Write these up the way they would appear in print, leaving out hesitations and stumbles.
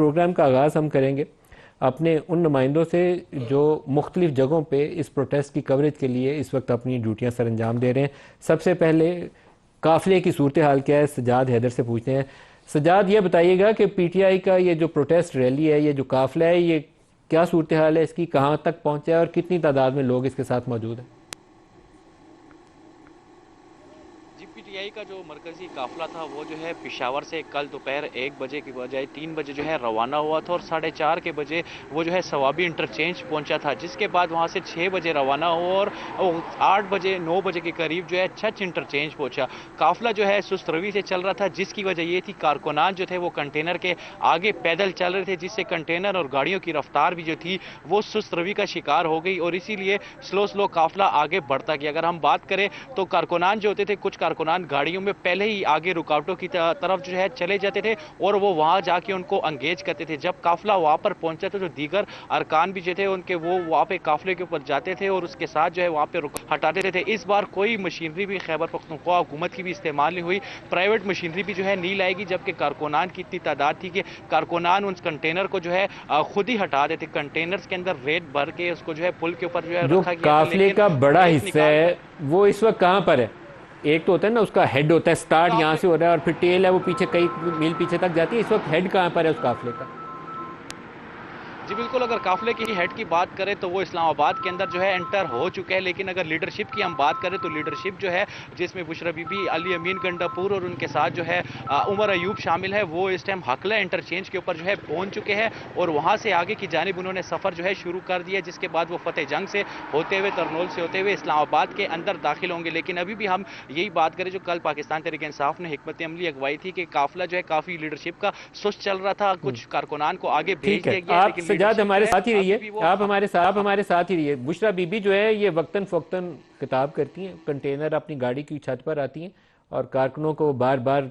Programme का आगाज़ हम करेंगे अपने उन नुमाइंदों से जो मुख्तलिफ जगहों पे इस प्रोटेस्ट की कवरेज के लिए इस वक्त अपनी ड्यूटियां सर अंजाम दे रहे हैं। सबसे पहले काफ़िले की सूरत हाल क्या है, सजाद हैदर से पूछते हैं। सजाद, ये बताइएगा कि पीटीआई का ये जो प्रोटेस्ट रैली है, ये जो काफिला है, ये क्या सूरत हाल है, इसकी कहाँ तक पहुँचा है और कितनी तादाद में लोग इसके साथ मौजूद हैं? पीटीआई का जो मरकजी काफिला था वो जो है पेशावर से कल दोपहर 1 बजे की बजाय 3 बजे जो है रवाना हुआ था और 4:30 के बजे वो जो है सवाबी इंटरचेंज पहुंचा था, जिसके बाद वहां से 6 बजे रवाना हुआ और 8 बजे 9 बजे के करीब जो है छछ इंटरचेंज पहुंचा। काफिला जो है सुस्त रवि से चल रहा था, जिसकी वजह ये थी कारकुनान जो थे वो कंटेनर के आगे पैदल चल रहे थे, जिससे कंटेनर और गाड़ियों की रफ्तार भी जो थी वो सुस्त रवि का शिकार हो गई और इसीलिए स्लो स्लो काफिला आगे बढ़ता गया। अगर हम बात करें तो कारकुनान जो होते थे, कुछ कारकुनान गाड़ियों में पहले ही आगे रुकावटों की तरफ जो है चले जाते थे और वो वहां जाके उनको अंगेज करते थे। जब काफिला वहां पर पहुंचा तो जो दीगर अरकान भी जो थे उनके वो वहां पे काफिले के ऊपर जाते थे और उसके साथ जो है वहां पे हटाते थे। इस बार कोई मशीनरी भी खैबर पख्तूनख्वा हुकूमत की भी इस्तेमाल नहीं हुई, प्राइवेट मशीनरी भी जो है नहीं लाएगी, जबकि कारकुनान की इतनी तादाद थी कि कारकुनान उस कंटेनर को जो है खुद ही हटा देते। कंटेनर्स के अंदर रेत भर के उसको जो है पुल के ऊपर जो है जो रखा गया था, काफिले का बड़ा हिस्सा है वो इस वक्त कहाँ पर है? एक तो होता है ना, उसका हेड होता है, स्टार्ट यहाँ से हो रहा है और फिर टेल है वो पीछे कई मील पीछे तक जाती है। इस वक्त हेड कहाँ पर है उस काफिले का? जी बिल्कुल, अगर काफिले की हेड की बात करें तो वो इस्लामाबाद के अंदर जो है एंटर हो चुके हैं, लेकिन अगर लीडरशिप की हम बात करें तो लीडरशिप जो है जिसमें बुशरा बीबी, अली अमीन गंडापुर और उनके साथ जो है उमर अयूब शामिल है, वो इस टाइम हकला इंटरचेंज के ऊपर जो है पहुंच चुके हैं और वहां से आगे की जानिब उन्होंने सफर जो है शुरू कर दिया, जिसके बाद वो फतेह जंग से होते हुए, तरनोल से होते हुए इस्लामाबाद के अंदर दाखिल होंगे। लेकिन अभी भी हम यही बात करें, जो कल पाकिस्तान तहरीक इंसाफ ने हिकमत अमली अगवाई थी कि काफिला जो है काफी लीडरशिप का सुस्त चल रहा था, कुछ कारकुनान को आगे भेज दिया गया, लेकिन सजाद हमारे साथ ही रहिए, आप हमारे साथ ही रहिए। बुशरा बीबी जो है ये वक्तन फवक्तन किताब करती हैं, कंटेनर अपनी गाड़ी की छत पर आती हैं और कारकुनों को बार बार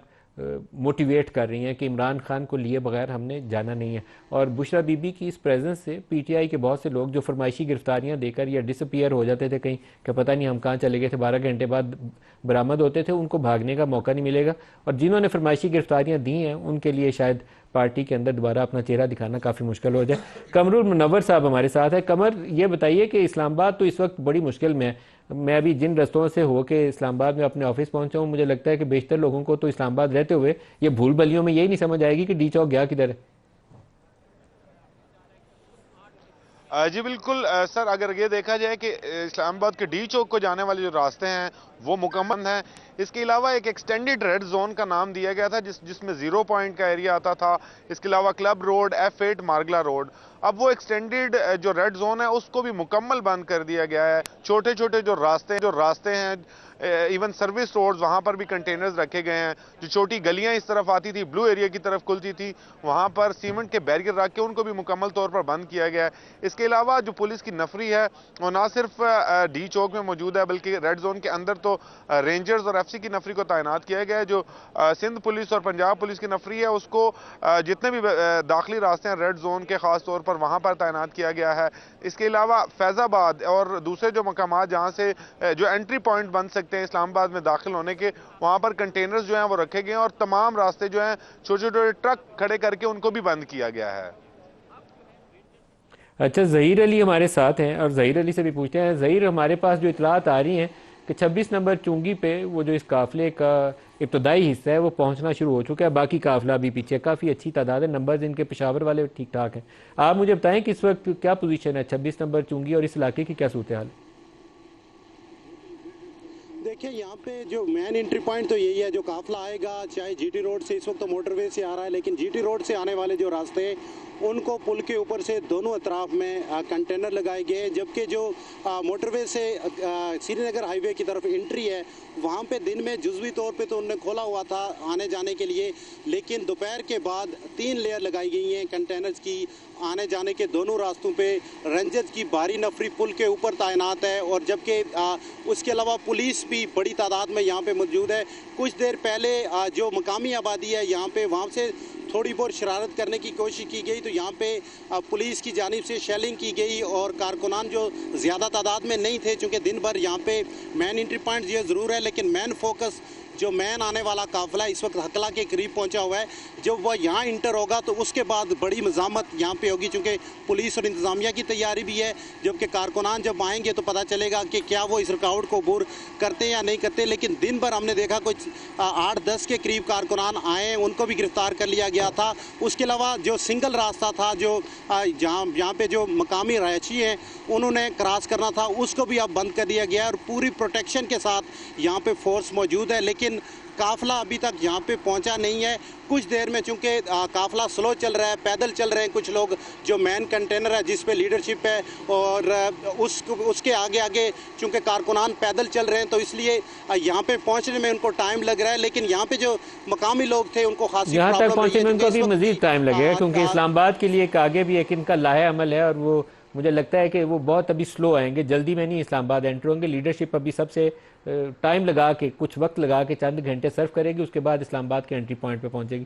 मोटिवेट कर रही हैं कि इमरान खान को लिए बगैर हमने जाना नहीं है। और बुशरा बीबी की इस प्रेजेंस से पीटीआई के बहुत से लोग जो फरमाइशी गिरफ्तारियां देकर या डिसअपियर हो जाते थे कहीं कि पता नहीं हम कहाँ चले गए थे, 12 घंटे बाद बरामद होते थे, उनको भागने का मौका नहीं मिलेगा। और जिन्होंने फरमाइशी गिरफ्तारियां दी हैं उनके लिए शायद पार्टी के अंदर दोबारा अपना चेहरा दिखाना काफ़ी मुश्किल हो जाए। कमरुल मुनव्वर साहब हमारे साथ है। कमर, ये बताइए कि इस्लामाबाद तो इस वक्त बड़ी मुश्किल में है। मैं अभी जिन रस्तों से होके इस्लामाबाद में अपने ऑफिस पहुंचा हूं, मुझे लगता है कि बेशतर लोगों को तो इस्लामाबाद रहते हुए ये भूल भलियों में यही नहीं समझ आएगी कि डी चौक गया किधर है। जी बिल्कुल सर, अगर ये देखा जाए कि इस्लामाबाद के डी चौक को जाने वाले जो रास्ते हैं वो मुकम्मल हैं। इसके अलावा एक एक्सटेंडेड रेड जोन का नाम दिया गया था जिसमें 0 पॉइंट का एरिया आता था। इसके अलावा क्लब रोड, F8 मार्गला रोड, अब वो एक्सटेंडेड जो रेड जोन है उसको भी मुकम्मल बंद कर दिया गया है। छोटे छोटे जो रास्ते हैं, इवन सर्विस रोड्स, वहाँ पर भी कंटेनर्स रखे गए हैं। जो छोटी गलियाँ इस तरफ आती थी, ब्लू एरिया की तरफ खुलती थी, वहाँ पर सीमेंट के बैरियर रख के उनको भी मुकम्मल तौर पर बंद किया गया है। इसके अलावा जो पुलिस की नफरी है वो ना सिर्फ डी चौक में मौजूद है, बल्कि रेड जोन के अंदर तो रेंजर्स और FC की नफरी को तैनात किया गया है। जो सिंध पुलिस और पंजाब पुलिस की नफरी है उसको जितने भी दाखिली रास्ते हैं रेड जोन के, खास तौर पर वहाँ पर तैनात किया गया है। इसके अलावा फैजाबाद और दूसरे जो मकाम जहाँ से जो एंट्री पॉइंट बन सकते हैं इस्लामाबाद में दाखिल होने के, वहाँ पर कंटेनर्स जो हैं वो रखे गए हैं और तमाम रास्ते जो हैं छोटे छोटे ट्रक खड़े करके उनको भी बंद किया गया है। अच्छा, ज़हीर अली हमारे साथ हैं और ज़हीर अली से भी पूछते हैं। ज़हीर, हमारे पास जो इतलात आ रही हैं कि 26 नंबर चुंगी पे वो जो इस काफिले का इब्तदाई हिस्सा है वो पहुंचना शुरू हो चुका है, बाकी काफिला भी पीछे, काफ़ी अच्छी तादाद है, नंबर्स इनके पेशावर वाले ठीक ठाक हैं। आप मुझे बताएं कि इस वक्त क्या पोजीशन है 26 नंबर चुंगी और इस इलाके की क्या सूरत हाल है? देखिए, यहाँ पे जो मेन एंट्री पॉइंट तो यही है, जो काफिला आएगा चाहे GT रोड से, इस वक्त तो मोटरवे से आ रहा है, लेकिन GT रोड से आने वाले जो रास्ते हैं उनको पुल के ऊपर से दोनों अतराफ में कंटेनर लगाए गए हैं, जबकि जो मोटरवे से श्रीनगर हाईवे की तरफ एंट्री है वहाँ पे दिन में जुज़वी तौर पे तो उन्होंने खोला हुआ था आने जाने के लिए, लेकिन दोपहर के बाद 3 लेयर लगाई गई हैं कंटेनर्स की। आने जाने के दोनों रास्तों पे रेंजर्स की भारी नफरी पुल के ऊपर तैनात है और जबकि उसके अलावा पुलिस भी बड़ी तादाद में यहाँ पे मौजूद है। कुछ देर पहले जो मकामी आबादी है यहाँ पे, वहाँ से थोड़ी बहुत शरारत करने की कोशिश की गई तो यहाँ पे पुलिस की जानिब से शेलिंग की गई और कारकुनान जो ज़्यादा तादाद में नहीं थे, चूँकि दिन भर यहाँ पे मैन एंट्री पॉइंट ये ज़रूर है, लेकिन मैन फोकस जो मैन आने वाला काफिला इस वक्त हकला के करीब पहुंचा हुआ है। जब वह यहाँ इंटर होगा तो उसके बाद बड़ी मज़ामत यहाँ पे होगी, चूँकि पुलिस और इंतज़ामिया की तैयारी भी है। जबकि कारकुनान जब आएंगे तो पता चलेगा कि क्या वो इस रुकावट को अबूर करते हैं या नहीं करते। लेकिन दिन भर हमने देखा कुछ 8-10 के करीब कारकुनान आए, उनको भी गिरफ्तार कर लिया गया था। उसके अलावा जो सिंगल रास्ता था, जो यहाँ पे जो मकामी रहायशी हैं उन्होंने क्रॉस करना था, उसको भी अब बंद कर दिया गया है और पूरी प्रोटेक्शन के साथ यहाँ पे फोर्स मौजूद है। लेकिन काफिला अभी तक यहाँ पे पहुँचा नहीं है। कुछ देर में चूँकि काफिला स्लो चल रहा है, पैदल चल रहे हैं कुछ लोग, जो मैन कंटेनर है जिस पे लीडरशिप है, और उसके आगे आगे चूँकि कारकुनान पैदल चल रहे हैं तो इसलिए यहाँ पे पहुँचने में उनको टाइम लग रहा है। लेकिन यहाँ पे जो मकामी लोग थे उनको खासी यहाँ तक प्रॉब्लम पहुँचने में उनको भी मजीद टाइम लगेगा, क्योंकि हाँ, इस्लामाबाद के लिए एक आगे भी एक इनका लाहे अमल है और वो मुझे लगता है कि वो बहुत अभी स्लो आएंगे, जल्दी में नहीं इस्लामाबाद एंटर होंगे। लीडरशिप अभी सबसे टाइम लगा के, कुछ वक्त लगा के, चंद घंटे सर्व करेगी, उसके बाद इस्लामाबाद के एंट्री पॉइंट पे पहुंचेगी।